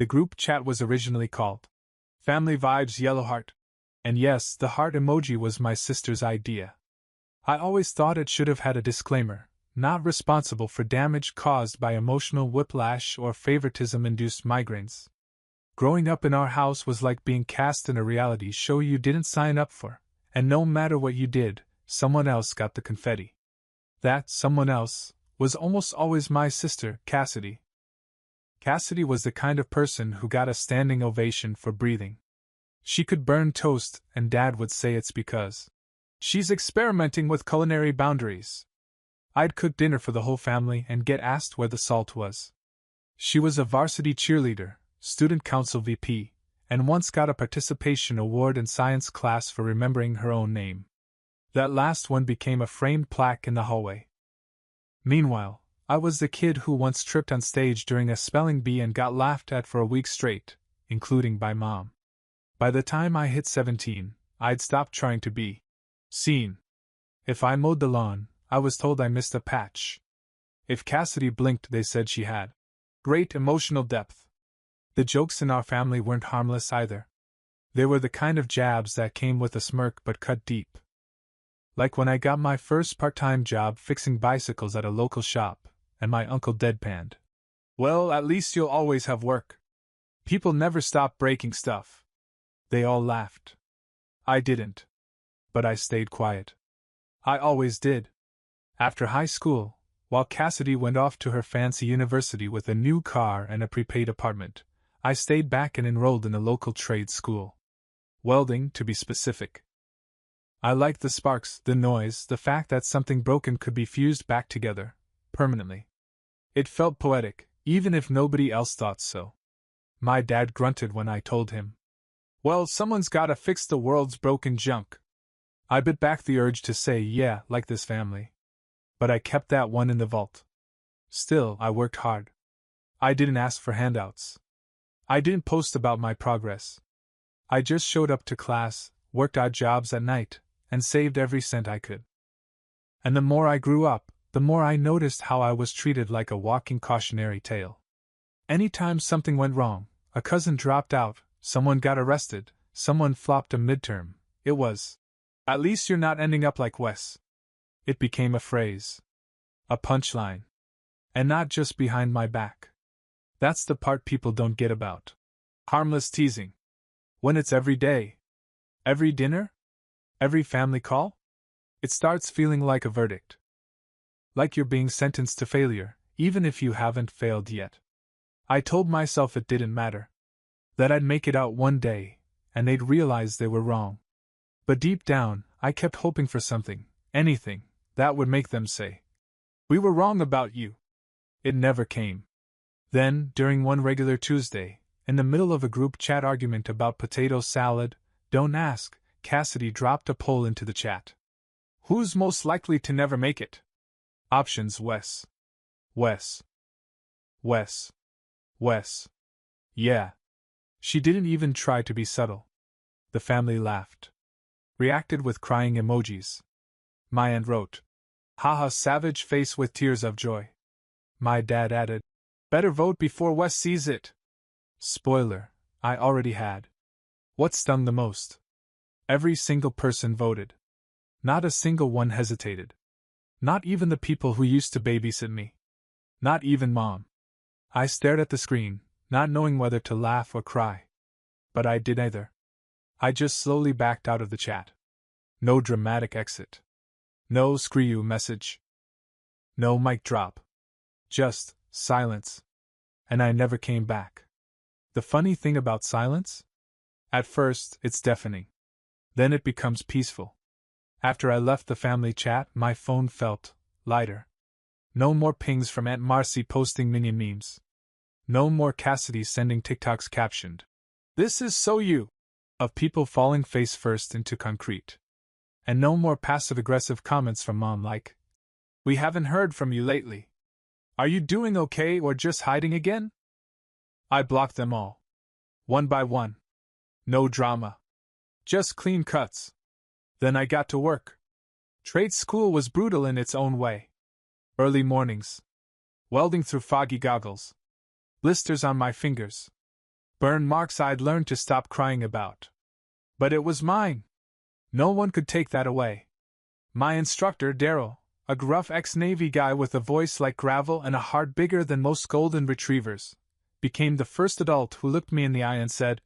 The group chat was originally called Family Vibes Yellow Heart. And yes, the heart emoji was my sister's idea. I always thought it should have had a disclaimer, not responsible for damage caused by emotional whiplash or favoritism-induced migraines. Growing up in our house was like being cast in a reality show you didn't sign up for, and no matter what you did, someone else got the confetti. That someone else was almost always my sister, Cassidy. Cassidy was the kind of person who got a standing ovation for breathing. She could burn toast, and Dad would say it's because she's experimenting with culinary boundaries. I'd cook dinner for the whole family and get asked where the salt was. She was a varsity cheerleader, student council VP, and once got a participation award in science class for remembering her own name. That last one became a framed plaque in the hallway. Meanwhile, I was the kid who once tripped on stage during a spelling bee and got laughed at for a week straight, including by Mom. By the time I hit 17, I'd stopped trying to be seen. If I mowed the lawn, I was told I missed a patch. If Cassidy blinked, they said she had great emotional depth. The jokes in our family weren't harmless either. They were the kind of jabs that came with a smirk but cut deep. Like when I got my first part-time job fixing bicycles at a local shop, and my uncle deadpanned, "Well, at least you'll always have work. People never stop breaking stuff." They all laughed. I didn't. But I stayed quiet. I always did. After high school, while Cassidy went off to her fancy university with a new car and a prepaid apartment, I stayed back and enrolled in a local trade school. Welding, to be specific. I liked the sparks, the noise, the fact that something broken could be fused back together, permanently. It felt poetic, even if nobody else thought so. My dad grunted when I told him, "Well, someone's gotta fix the world's broken junk." I bit back the urge to say, "Yeah, like this family." But I kept that one in the vault. Still, I worked hard. I didn't ask for handouts. I didn't post about my progress. I just showed up to class, worked odd jobs at night, and saved every cent I could. And the more I grew up, the more I noticed how I was treated like a walking cautionary tale. Anytime something went wrong, a cousin dropped out, someone got arrested, someone flopped a midterm, it was, "At least you're not ending up like Wes." It became a phrase. A punchline. And not just behind my back. That's the part people don't get about harmless teasing. When it's every day, every dinner, every family call, it starts feeling like a verdict. Like you're being sentenced to failure, even if you haven't failed yet. I told myself it didn't matter. That I'd make it out one day, and they'd realize they were wrong. But deep down, I kept hoping for something, anything, that would make them say, "We were wrong about you." It never came. Then, during one regular Tuesday, in the middle of a group chat argument about potato salad, don't ask, Cassidy dropped a poll into the chat. "Who's most likely to never make it?" Options: Wes. Wes. Wes. Wes. Yeah. She didn't even try to be subtle. The family laughed. Reacted with crying emojis. My aunt wrote, "Haha, savage face with tears of joy." My dad added, "Better vote before Wes sees it." Spoiler, I already had. What stung the most? Every single person voted. Not a single one hesitated. Not even the people who used to babysit me. Not even Mom. I stared at the screen, not knowing whether to laugh or cry. But I did neither. I just slowly backed out of the chat. No dramatic exit. No "screw you" message. No mic drop. Just silence. And I never came back. The funny thing about silence? At first, it's deafening. Then it becomes peaceful. After I left the family chat, my phone felt lighter. No more pings from Aunt Marcy posting minion memes. No more Cassidy sending TikToks captioned, "This is so you," of people falling face first into concrete. And no more passive-aggressive comments from Mom like, "We haven't heard from you lately. Are you doing okay or just hiding again?" I blocked them all. One by one. No drama. Just clean cuts. Then I got to work. Trade school was brutal in its own way. Early mornings. Welding through foggy goggles. Blisters on my fingers. Burn marks I'd learned to stop crying about. But it was mine. No one could take that away. My instructor, Daryl, a gruff ex-Navy guy with a voice like gravel and a heart bigger than most golden retrievers, became the first adult who looked me in the eye and said,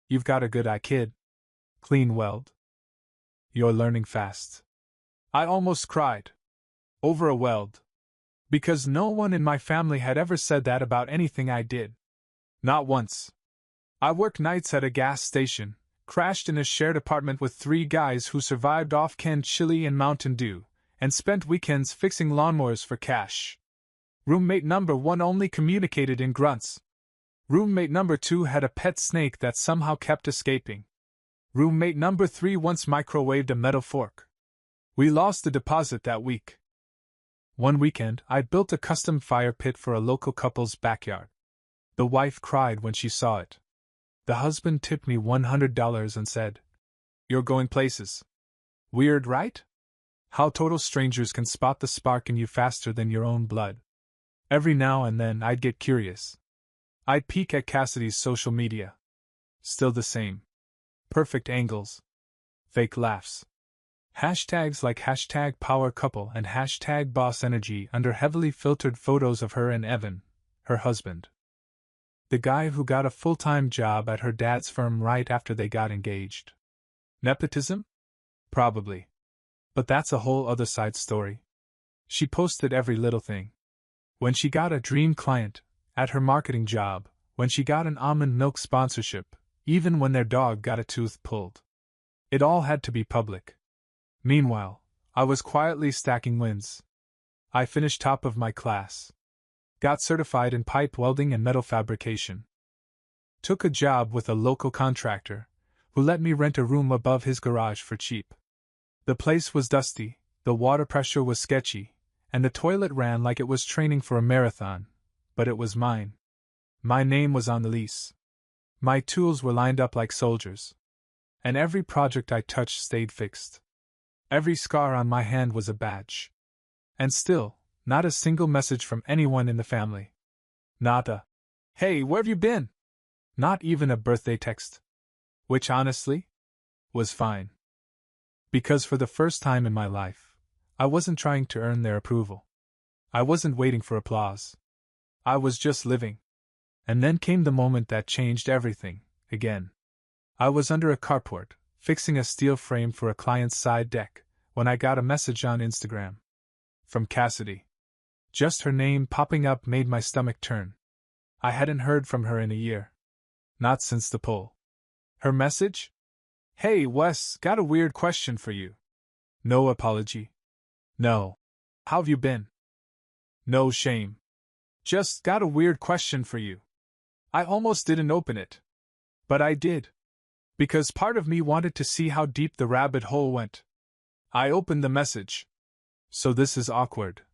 "You've got a good eye, kid. Clean weld. You're learning fast." I almost cried. Over a weld. Because no one in my family had ever said that about anything I did. Not once. I worked nights at a gas station, crashed in a shared apartment with 3 guys who survived off-canned chili and Mountain Dew, and spent weekends fixing lawnmowers for cash. Roommate number 1 only communicated in grunts. Roommate number 2 had a pet snake that somehow kept escaping. Roommate number 3 once microwaved a metal fork. We lost the deposit that week. One weekend, I built a custom fire pit for a local couple's backyard. The wife cried when she saw it. The husband tipped me $100 and said, "You're going places." Weird, right? How total strangers can spot the spark in you faster than your own blood. Every now and then I'd get curious. I'd peek at Cassidy's social media. Still the same. Perfect angles. Fake laughs. Hashtags like #PowerCouple and #BossEnergy under heavily filtered photos of her and Evan, her husband. The guy who got a full-time job at her dad's firm right after they got engaged. Nepotism? Probably. But that's a whole other side story. She posted every little thing. When she got a dream client, at her marketing job, when she got an almond milk sponsorship, even when their dog got a tooth pulled. It all had to be public. Meanwhile, I was quietly stacking wins. I finished top of my class. Got certified in pipe welding and metal fabrication. Took a job with a local contractor, who let me rent a room above his garage for cheap. The place was dusty, the water pressure was sketchy, and the toilet ran like it was training for a marathon, but it was mine. My name was on the lease. My tools were lined up like soldiers. And every project I touched stayed fixed. Every scar on my hand was a badge. And still, not a single message from anyone in the family. Not a, "Hey, where've you been?" Not even a birthday text. Which honestly, was fine. Because for the first time in my life, I wasn't trying to earn their approval. I wasn't waiting for applause. I was just living. And then came the moment that changed everything, again. I was under a carport, fixing a steel frame for a client's side deck, when I got a message on Instagram. From Cassidy. Just her name popping up made my stomach turn. I hadn't heard from her in a year. Not since the poll. Her message? "Hey Wes, got a weird question for you." No apology. No. "How've you been?" No shame. Just got a weird question for you. I almost didn't open it. But I did. Because part of me wanted to see how deep the rabbit hole went. I opened the message. "So this is awkward.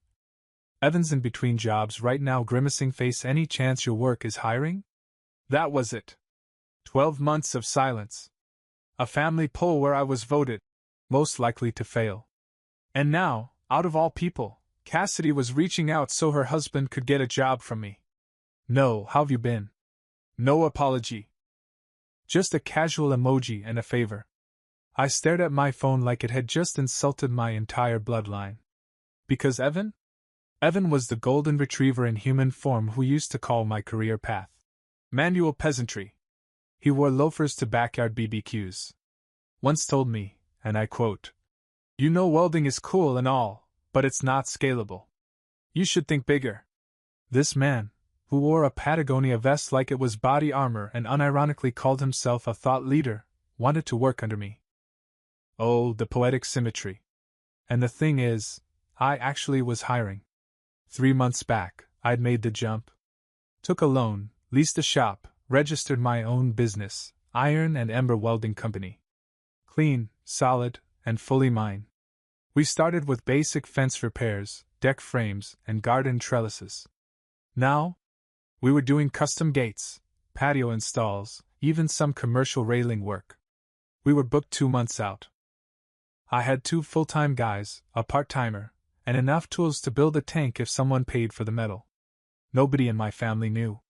Evan's in between jobs right now, grimacing face. Any chance your work is hiring?" That was it. 12 months of silence. A family poll where I was voted most likely to fail. And now, out of all people, Cassidy was reaching out so her husband could get a job from me. No, how've you been? No apology. Just a casual emoji and a favor. I stared at my phone like it had just insulted my entire bloodline. Because Evan? Evan was the golden retriever in human form who used to call my career path manual peasantry. He wore loafers to backyard BBQs. Once told me, and I quote, "You know welding is cool and all, but it's not scalable. You should think bigger." This man, who wore a Patagonia vest like it was body armor and unironically called himself a thought leader, wanted to work under me. Oh, the poetic symmetry. And the thing is, I actually was hiring. 3 months back, I'd made the jump. Took a loan, leased a shop, registered my own business, Iron and Ember Welding Company. Clean, solid, and fully mine. We started with basic fence repairs, deck frames, and garden trellises. Now, we were doing custom gates, patio installs, even some commercial railing work. We were booked 2 months out. I had 2 full-time guys, a part-timer, and enough tools to build a tank if someone paid for the metal. Nobody in my family knew.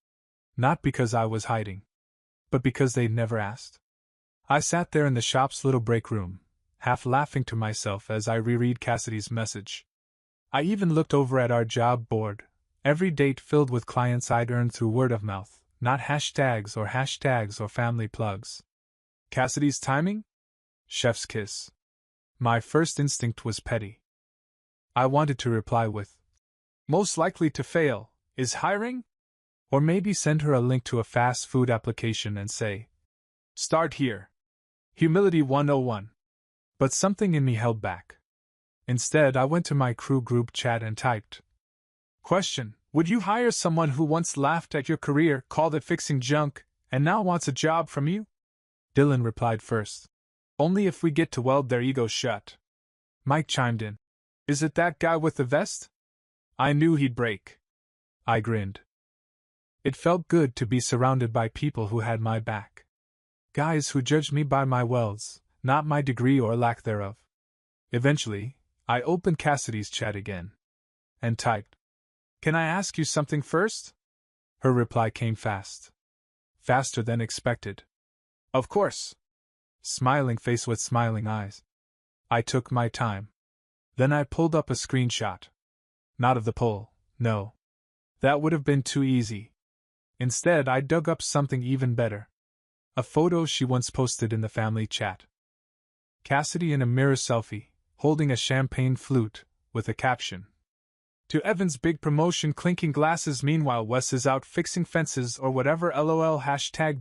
Not because I was hiding. but because they'd never asked. I sat there in the shop's little break room, half laughing to myself as I reread Cassidy's message. I even looked over at our job board, every date filled with clients I'd earned through word of mouth, not hashtags or family plugs. Cassidy's timing? Chef's kiss. My first instinct was petty. I wanted to reply with, "Most likely to fail, is hiring?" Or maybe send her a link to a fast food application and say, "Start here. Humility 101. But something in me held back. Instead, I went to my crew group chat and typed, "Question: would you hire someone who once laughed at your career, called it fixing junk, and now wants a job from you?" Dylan replied first, "Only if we get to weld their egos shut." Mike chimed in, "Is it that guy with the vest?" I knew he'd break. I grinned. It felt good to be surrounded by people who had my back. Guys who judged me by my welds, not my degree or lack thereof. Eventually, I opened Cassidy's chat again and typed, "Can I ask you something first?" Her reply came fast. Faster than expected. "Of course." Smiling face with smiling eyes. I took my time. Then I pulled up a screenshot. Not of the poll, no. That would have been too easy. Instead, I dug up something even better. A photo she once posted in the family chat. Cassidy in a mirror selfie, holding a champagne flute, with a caption. "To Evan's big promotion, clinking glasses, meanwhile Wes is out fixing fences or whatever, lol,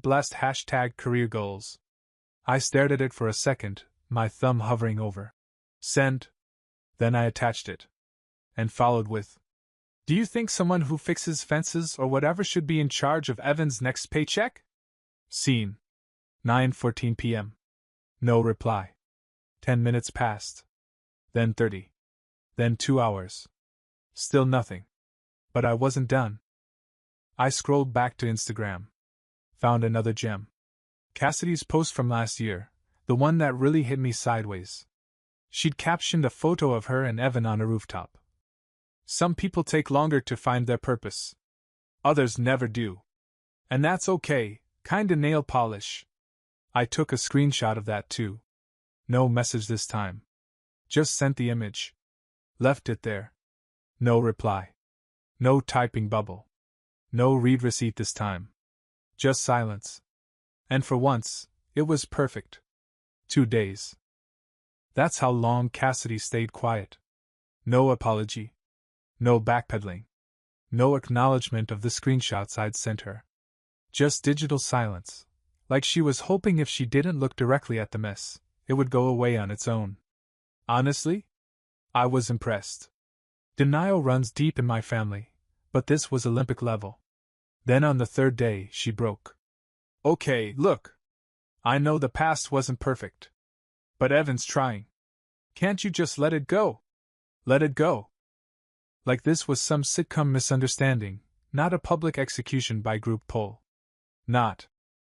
#blessed, #career goals." I stared at it for a second, my thumb hovering over send. Then I attached it. And followed with, "Do you think someone who fixes fences or whatever should be in charge of Evan's next paycheck?" Scene. 9:14 p.m. No reply. 10 minutes passed. Then 30. Then 2 hours. Still nothing. But I wasn't done. I scrolled back to Instagram. Found another gem. Cassidy's post from last year, the one that really hit me sideways. She'd captioned a photo of her and Evan on a rooftop. "Some people take longer to find their purpose. Others never do. And that's okay, kinda nail polish." I took a screenshot of that too. No message this time. Just sent the image. Left it there. No reply. No typing bubble. No read receipt this time. Just silence. And for once, it was perfect. 2 days. That's how long Cassidy stayed quiet. No apology. No backpedaling. No acknowledgement of the screenshots I'd sent her. Just digital silence, like she was hoping if she didn't look directly at the mess, it would go away on its own. Honestly, I was impressed. Denial runs deep in my family, but this was Olympic level. Then on the 3rd day, she broke. "Okay, look. I know the past wasn't perfect. But Evan's trying. Can't you just let it go? Let it go." Like this was some sitcom misunderstanding, not a public execution by group poll. Not,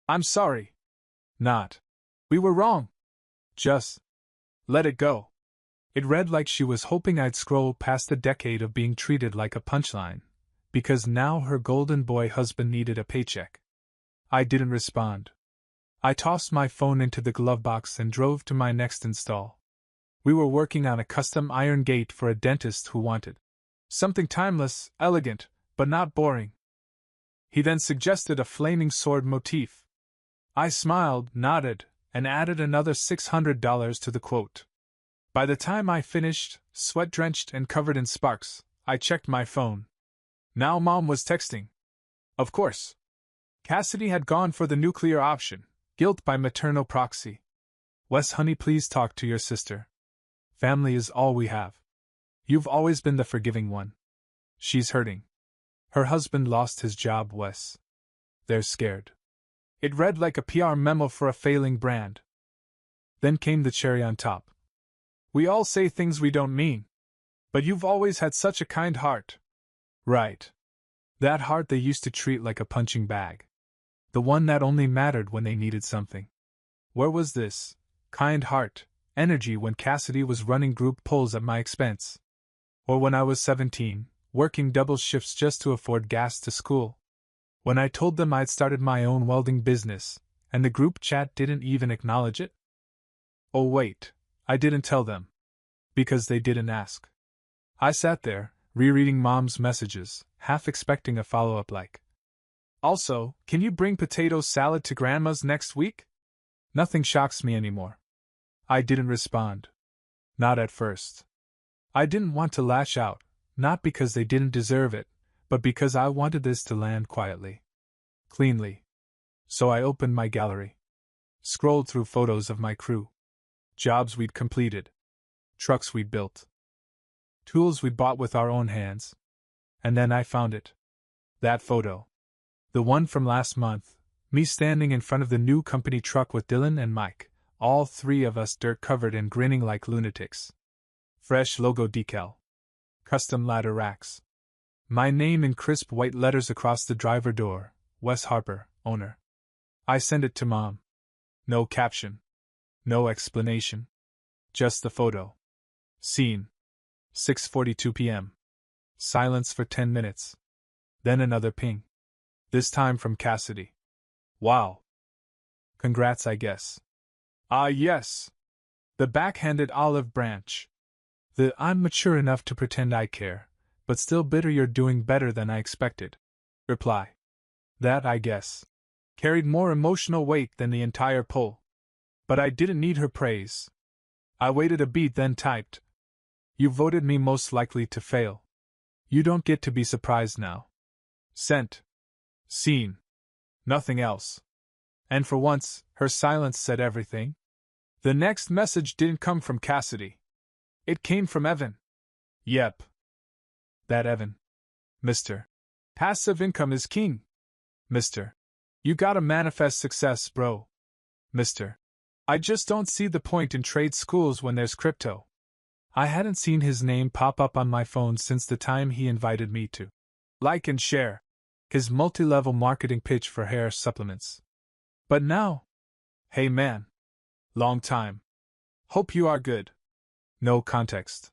"I'm sorry." Not, "We were wrong." Just, "Let it go." It read like she was hoping I'd scroll past a decade of being treated like a punchline, because now her golden boy husband needed a paycheck. I didn't respond. I tossed my phone into the glove box and drove to my next install. We were working on a custom iron gate for a dentist who wanted something timeless, elegant, but not boring. He then suggested a flaming sword motif. I smiled, nodded, and added another $600 to the quote. By the time I finished, sweat-drenched and covered in sparks, I checked my phone. Now Mom was texting. Of course. Cassidy had gone for the nuclear option, guilt by maternal proxy. "Wes, honey, please talk to your sister. Family is all we have. You've always been the forgiving one. She's hurting. Her husband lost his job, Wes. They're scared." It read like a PR memo for a failing brand. Then came the cherry on top. "We all say things we don't mean. But you've always had such a kind heart." Right. That heart they used to treat like a punching bag. The one that only mattered when they needed something. Where was this kind heart energy when Cassidy was running group polls at my expense? Or when I was 17, working double shifts just to afford gas to school? When I told them I'd started my own welding business, and the group chat didn't even acknowledge it? Oh wait, I didn't tell them. Because they didn't ask. I sat there, rereading Mom's messages, half expecting a follow-up like, "Also, can you bring potato salad to Grandma's next week?" Nothing shocks me anymore. I didn't respond. Not at first. I didn't want to lash out, not because they didn't deserve it, but because I wanted this to land quietly. Cleanly. So I opened my gallery. Scrolled through photos of my crew. Jobs we'd completed. Trucks we'd built. Tools we'd bought with our own hands. And then I found it. That photo. The one from last month, me standing in front of the new company truck with Dylan and Mike, all three of us dirt-covered and grinning like lunatics. Fresh logo decal. Custom ladder racks. My name in crisp white letters across the driver door, Wes Harper, owner. I sent it to Mom. No caption. No explanation. Just the photo. Scene. 6:42 p.m. Silence for 10 minutes. Then another ping. This time from Cassidy. Wow. Congrats, I guess. Ah, yes. The backhanded olive branch. The "I'm mature enough to pretend I care, but still bitter you're doing better than I expected" reply. That, I guess, carried more emotional weight than the entire poll. But I didn't need her praise. I waited a beat, then typed, "You voted me most likely to fail. You don't get to be surprised now." Sent. Scene. Nothing else. And for once, her silence said everything. The next message didn't come from Cassidy. It came from Evan. Yep. That Evan. Mr. Passive income is king. Mr. You gotta manifest success, bro. Mr. I just don't see the point in trade schools when there's crypto. I hadn't seen his name pop up on my phone since the time he invited me to like and share his multi-level marketing pitch for hair supplements. But now, hey man. Long time. Hope you are good. No context.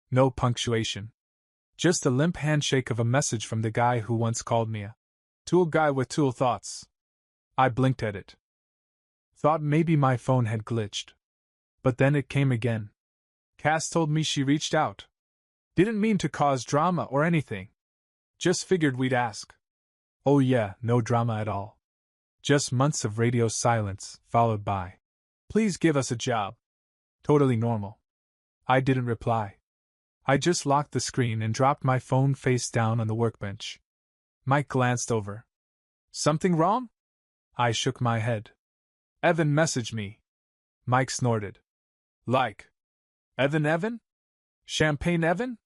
No punctuation. Just a limp handshake of a message from the guy who once called me a tool guy with tool thoughts. I blinked at it. Thought maybe my phone had glitched. But then it came again. Cass told me she reached out. Didn't mean to cause drama or anything. Just figured we'd ask. Oh yeah, no drama at all. Just months of radio silence, followed by, "Please give us a job." Totally normal. I didn't reply. I just locked the screen and dropped my phone face down on the workbench. Mike glanced over. "Something wrong?" I shook my head. "Evan messaged me." Mike snorted. "Like Evan? Champagne Evan?"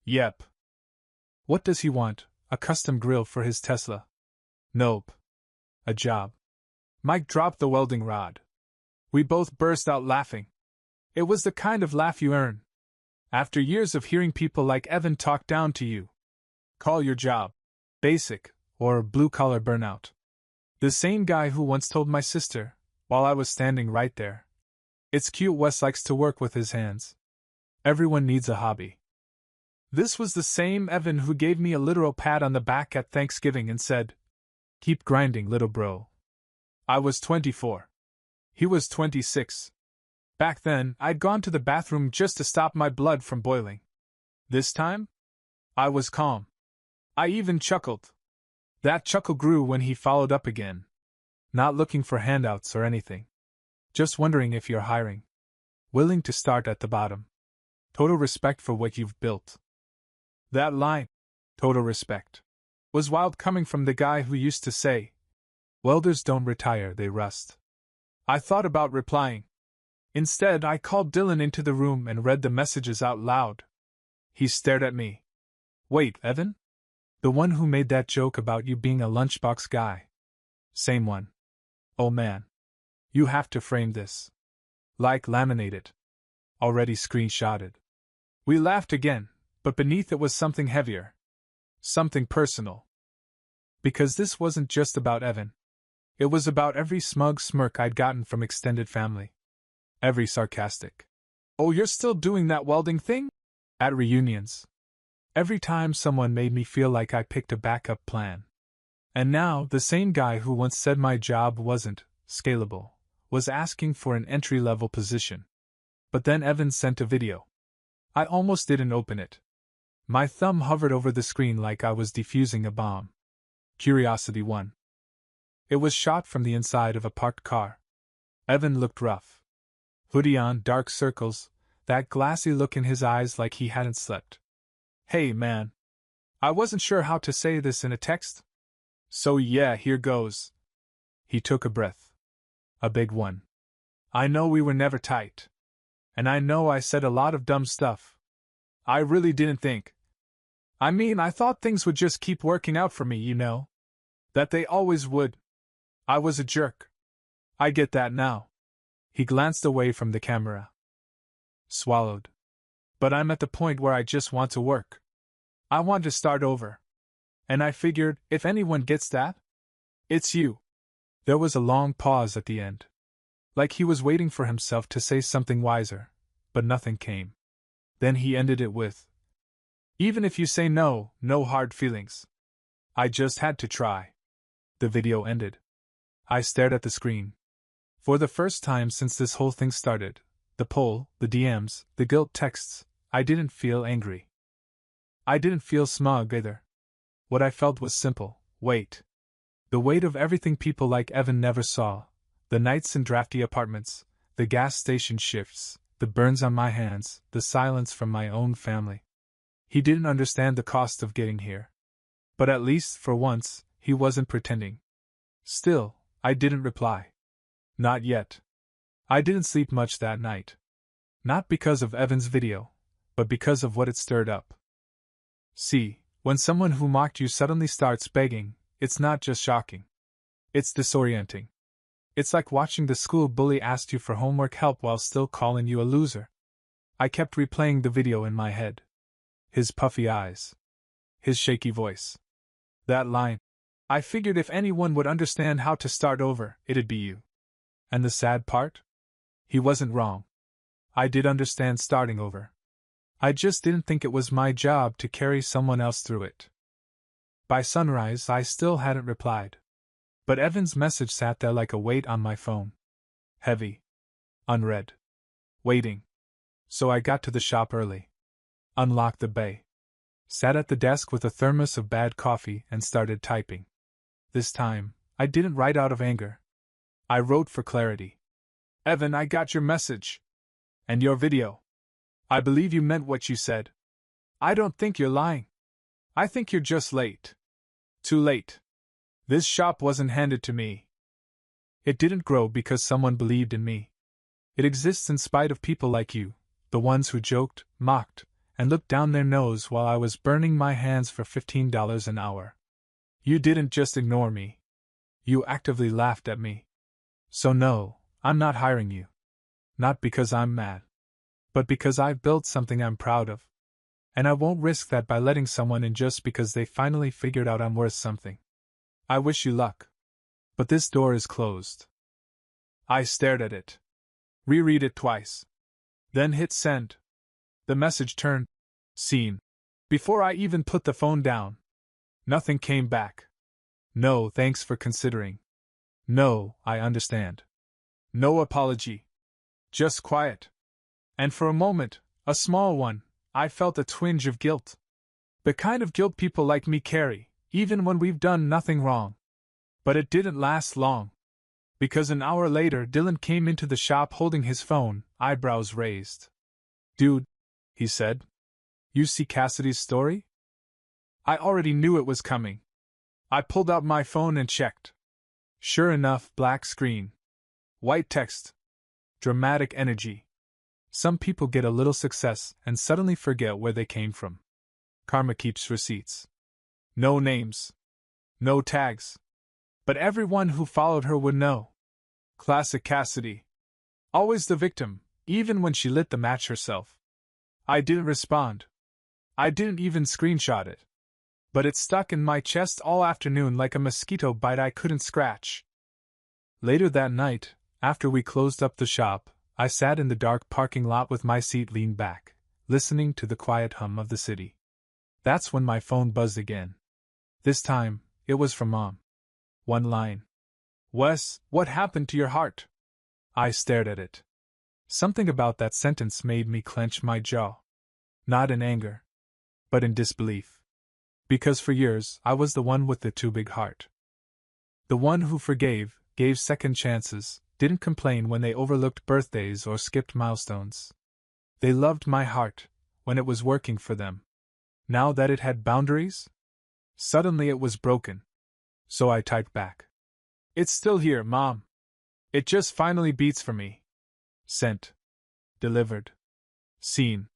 "Yep." "What does he want? A custom grill for his Tesla?" "Nope. A job." Mike dropped the welding rod. We both burst out laughing. It was the kind of laugh you earn after years of hearing people like Evan talk down to you. Call your job basic or blue-collar burnout. The same guy who once told my sister, while I was standing right there, "It's cute Wes likes to work with his hands. Everyone needs a hobby." This was the same Evan who gave me a literal pat on the back at Thanksgiving and said, "Keep grinding, little bro." I was 24. He was 26. Back then, I'd gone to the bathroom just to stop my blood from boiling. This time, I was calm. I even chuckled. That chuckle grew when he followed up again. "Not looking for handouts or anything. Just wondering if you're hiring. Willing to start at the bottom. Total respect for what you've built." That line, total respect, was wild coming from the guy who used to say, "Welders don't retire, they rust." I thought about replying. Instead, I called Dylan into the room and read the messages out loud. He stared at me. "Wait, Evan? The one who made that joke about you being a lunchbox guy?" "Same one." "Oh man. You have to frame this. Like, laminate it. Already screenshotted." We laughed again, but beneath it was something heavier. Something personal. Because this wasn't just about Evan. It was about every smug smirk I'd gotten from extended family. Every sarcastic, "Oh, you're still doing that welding thing?" at reunions. Every time someone made me feel like I picked a backup plan. And now, the same guy who once said my job wasn't scalable, was asking for an entry-level position. But then Evan sent a video. I almost didn't open it. My thumb hovered over the screen like I was defusing a bomb. Curiosity 1. It was shot from the inside of a parked car. Evan looked rough. Hoodie on, dark circles, that glassy look in his eyes like he hadn't slept. Hey man. I wasn't sure how to say this in a text. So yeah, here goes. He took a breath. A big one. I know we were never tight. And I know I said a lot of dumb stuff. I really didn't think. I mean, I thought things would just keep working out for me, you know? That they always would. I was a jerk. I get that now. He glanced away from the camera. Swallowed. But I'm at the point where I just want to work. I want to start over. And I figured, if anyone gets that, it's you. There was a long pause at the end. Like he was waiting for himself to say something wiser, but nothing came. Then he ended it with, even if you say no, no hard feelings. I just had to try. The video ended. I stared at the screen. For the first time since this whole thing started, the poll, the DMs, the guilt texts, I didn't feel angry. I didn't feel smug either. What I felt was simple, weight. The weight of everything people like Evan never saw. The nights in drafty apartments, the gas station shifts, the burns on my hands, the silence from my own family. He didn't understand the cost of getting here. But at least, for once, he wasn't pretending. Still, I didn't reply. Not yet. I didn't sleep much that night. Not because of Evan's video, but because of what it stirred up. See, when someone who mocked you suddenly starts begging, it's not just shocking. It's disorienting. It's like watching the school bully ask you for homework help while still calling you a loser. I kept replaying the video in my head. His puffy eyes. His shaky voice. That line. I figured if anyone would understand how to start over, it'd be you. And the sad part? He wasn't wrong. I did understand starting over. I just didn't think it was my job to carry someone else through it. By sunrise, I still hadn't replied. But Evan's message sat there like a weight on my phone. Heavy. Unread. Waiting. So I got to the shop early. Unlocked the bay. Sat at the desk with a thermos of bad coffee and started typing. This time, I didn't write out of anger. I wrote for clarity. Evan, I got your message. And your video. I believe you meant what you said. I don't think you're lying. I think you're just late. Too late. This shop wasn't handed to me. It didn't grow because someone believed in me. It exists in spite of people like you, the ones who joked, mocked, and looked down their nose while I was burning my hands for $15 an hour. You didn't just ignore me. You actively laughed at me. So no, I'm not hiring you. Not because I'm mad. But because I've built something I'm proud of. And I won't risk that by letting someone in just because they finally figured out I'm worth something. I wish you luck. But this door is closed. I stared at it. Reread it twice. Then hit send. The message turned seen. Before I even put the phone down. Nothing came back. No, thanks for considering. No, I understand. No apology. Just quiet. And for a moment, a small one, I felt a twinge of guilt. The kind of guilt people like me carry, even when we've done nothing wrong. But it didn't last long. Because an hour later Dylan came into the shop holding his phone, eyebrows raised. Dude, he said. You see Cassidy's story? I already knew it was coming. I pulled out my phone and checked. Sure enough, black screen. White text. Dramatic energy. Some people get a little success and suddenly forget where they came from. Karma keeps receipts. No names. No tags. But everyone who followed her would know. Classic Cassidy. Always the victim, even when she lit the match herself. I didn't respond. I didn't even screenshot it. But it stuck in my chest all afternoon like a mosquito bite I couldn't scratch. Later that night, after we closed up the shop, I sat in the dark parking lot with my seat leaned back, listening to the quiet hum of the city. That's when my phone buzzed again. This time, it was from Mom. One line. Wes, what happened to your heart? I stared at it. Something about that sentence made me clench my jaw. Not in anger, but in disbelief. Because for years I was the one with the too big heart. The one who forgave, gave second chances, didn't complain when they overlooked birthdays or skipped milestones. They loved my heart when it was working for them. Now that it had boundaries? Suddenly it was broken. So I typed back. It's still here, Mom. It just finally beats for me. Sent. Delivered. Seen.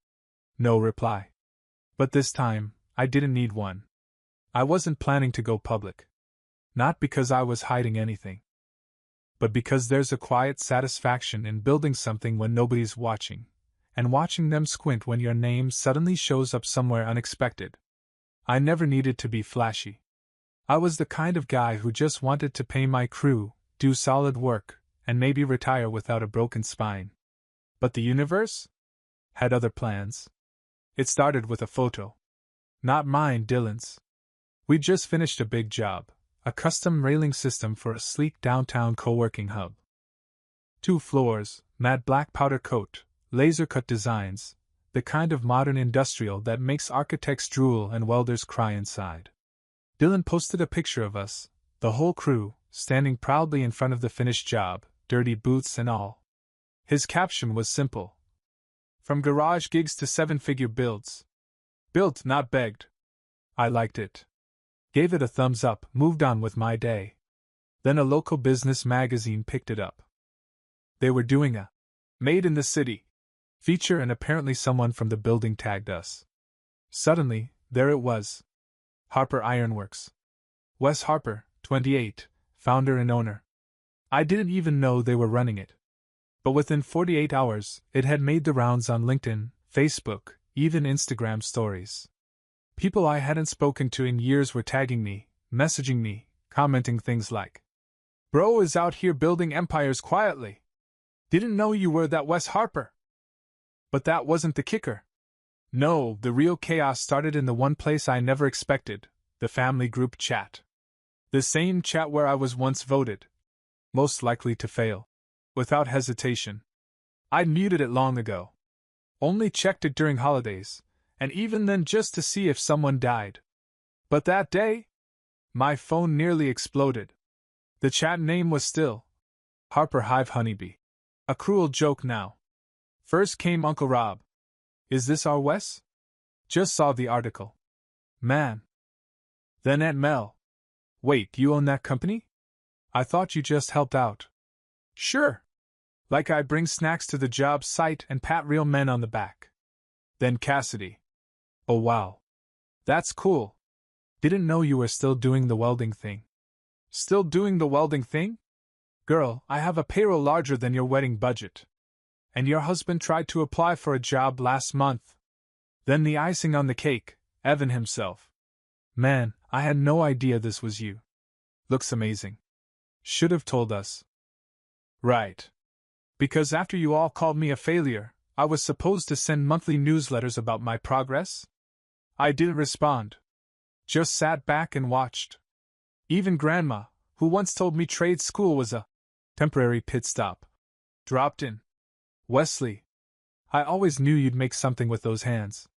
No reply. But this time, I didn't need one. I wasn't planning to go public. Not because I was hiding anything. But because there's a quiet satisfaction in building something when nobody's watching, and watching them squint when your name suddenly shows up somewhere unexpected. I never needed to be flashy. I was the kind of guy who just wanted to pay my crew, do solid work, and maybe retire without a broken spine. But the universe had other plans. It started with a photo. Not mine, Dylan's. We'd just finished a big job, a custom railing system for a sleek downtown co-working hub. 2 floors, matte black powder coat, laser-cut designs, the kind of modern industrial that makes architects drool and welders cry inside. Dylan posted a picture of us, the whole crew, standing proudly in front of the finished job, dirty boots and all. His caption was simple. From garage gigs to 7-figure builds. Built, not begged. I liked it. Gave it a thumbs up, moved on with my day. Then a local business magazine picked it up. They were doing a Made in the City feature, and apparently someone from the building tagged us. Suddenly, there it was. Harper Ironworks. Wes Harper, 28, founder and owner. I didn't even know they were running it. But within 48 hours, it had made the rounds on LinkedIn, Facebook, even Instagram stories. People I hadn't spoken to in years were tagging me, messaging me, commenting things like, "Bro is out here building empires quietly. Didn't know you were that Wes Harper." But that wasn't the kicker. No, the real chaos started in the one place I never expected, the family group chat. The same chat where I was once voted most likely to fail. Without hesitation. I'd muted it long ago. Only checked it during holidays, and even then just to see if someone died. But that day, my phone nearly exploded. The chat name was still Harper Hive Honeybee. A cruel joke now. First came Uncle Rob. Is this our Wes? Just saw the article. Man. Then Aunt Mel. Wait, you own that company? I thought you just helped out. Sure. Like I bring snacks to the job site and pat real men on the back. Then Cassidy. Oh wow. That's cool. Didn't know you were still doing the welding thing. Still doing the welding thing? Girl, I have a payroll larger than your wedding budget. And your husband tried to apply for a job last month. Then the icing on the cake, Evan himself. Man, I had no idea this was you. Looks amazing. Should have told us. Right. Because after you all called me a failure, I was supposed to send monthly newsletters about my progress? I didn't respond. Just sat back and watched. Even Grandma, who once told me trade school was a temporary pit stop, dropped in. Wesley, I always knew you'd make something with those hands.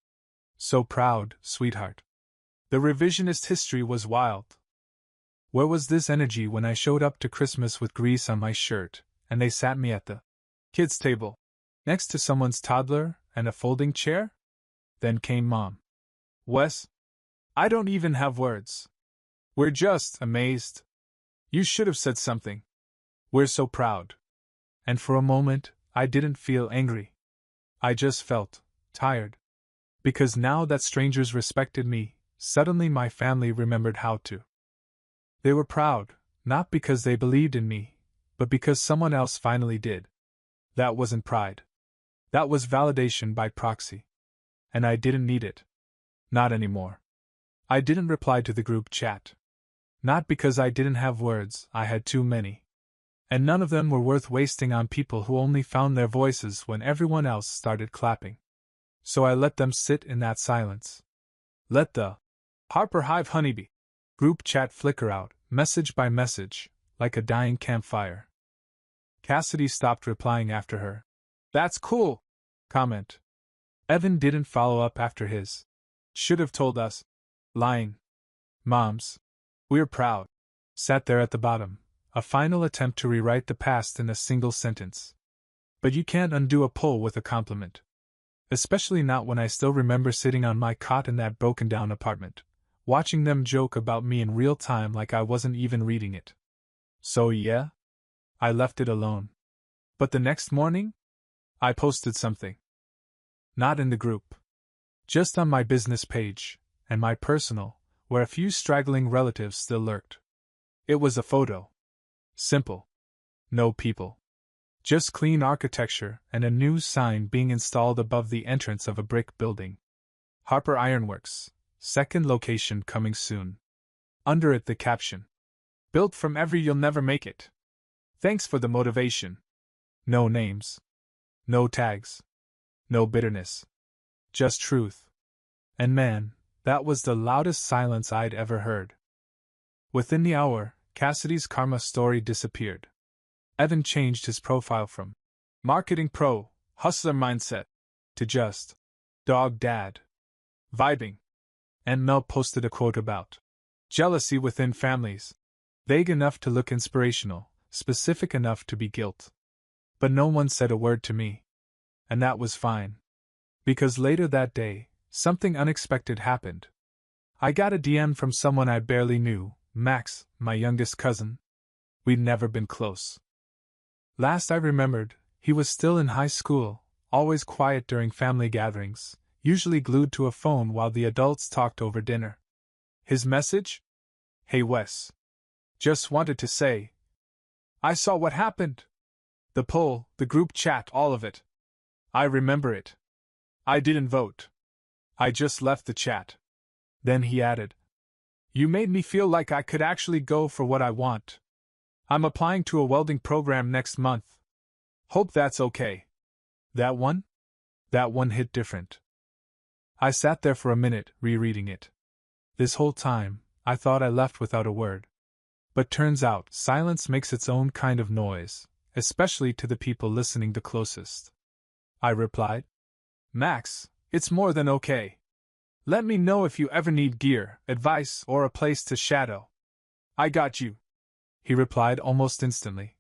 So proud, sweetheart. The revisionist history was wild. Where was this energy when I showed up to Christmas with grease on my shirt, and they sat me at the kids' table, next to someone's toddler and a folding chair? Then came Mom. Wes, I don't even have words. We're just amazed. You should have said something. We're so proud. And for a moment, I didn't feel angry. I just felt tired. Because now that strangers respected me, suddenly my family remembered how to. They were proud, not because they believed in me, but because someone else finally did. That wasn't pride. That was validation by proxy. And I didn't need it. Not anymore. I didn't reply to the group chat. Not because I didn't have words, I had too many. And none of them were worth wasting on people who only found their voices when everyone else started clapping. So I let them sit in that silence. Let the Harper Hive Honeybee group chat flicker out, message by message, like a dying campfire. Cassidy stopped replying after her. That's cool! Comment. Evan didn't follow up after his. Should have told us. Lying. Moms. We're proud. Sat there at the bottom, a final attempt to rewrite the past in a single sentence. But you can't undo a pull with a compliment. Especially not when I still remember sitting on my cot in that broken-down apartment, watching them joke about me in real time like I wasn't even reading it. So yeah, I left it alone. But the next morning, I posted something. Not in the group. Just on my business page, and my personal, where a few straggling relatives still lurked. It was a photo. Simple. No people. Just clean architecture and a new sign being installed above the entrance of a brick building. Harper Ironworks, second location coming soon. Under it the caption. Built from every you'll never make it. Thanks for the motivation. No names. No tags. No bitterness. Just truth. And man, that was the loudest silence I'd ever heard. Within the hour, Cassidy's karma story disappeared. Evan changed his profile from marketing pro, hustler mindset, to just dog dad. Vibing. And Mel posted a quote about jealousy within families. Vague enough to look inspirational, specific enough to be guilt. But no one said a word to me. And that was fine. Because later that day, something unexpected happened. I got a DM from someone I barely knew, Max, my youngest cousin. We'd never been close. Last I remembered, he was still in high school, always quiet during family gatherings, usually glued to a phone while the adults talked over dinner. His message? Hey Wes. Just wanted to say. I saw what happened. The poll, the group chat, all of it. I remember it. I didn't vote. I just left the chat. Then he added. You made me feel like I could actually go for what I want. I'm applying to a welding program next month. Hope that's okay. That one? That one hit different. I sat there for a minute, rereading it. This whole time, I thought I left without a word. But turns out, silence makes its own kind of noise, especially to the people listening the closest. I replied. Max, it's more than okay. Let me know if you ever need gear, advice, or a place to shadow. I got you. He replied almost instantly.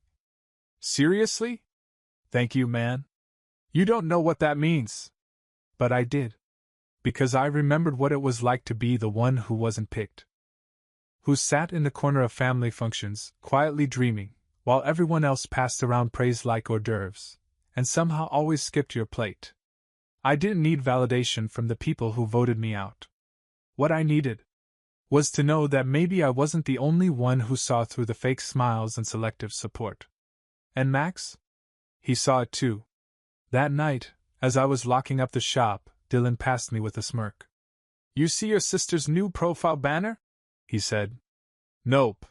Seriously? Thank you, man. You don't know what that means. But I did. Because I remembered what it was like to be the one who wasn't picked. Who sat in the corner of family functions, quietly dreaming, while everyone else passed around praise like hors d'oeuvres, and somehow always skipped your plate. I didn't need validation from the people who voted me out. What I needed was to know that maybe I wasn't the only one who saw through the fake smiles and selective support. And Max? He saw it too. That night, as I was locking up the shop, Dylan passed me with a smirk. You see your sister's new profile banner? He said. Nope.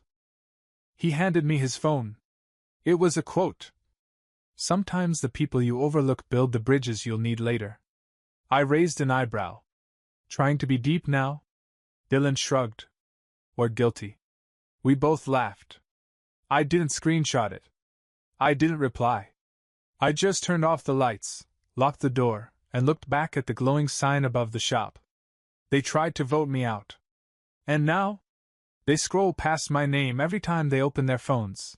He handed me his phone. It was a quote. Sometimes the people you overlook build the bridges you'll need later. I raised an eyebrow. Trying to be deep now? Dylan shrugged. Or guilty. We both laughed. I didn't screenshot it. I didn't reply. I just turned off the lights, locked the door, and looked back at the glowing sign above the shop. They tried to vote me out. And now? They scroll past my name every time they open their phones.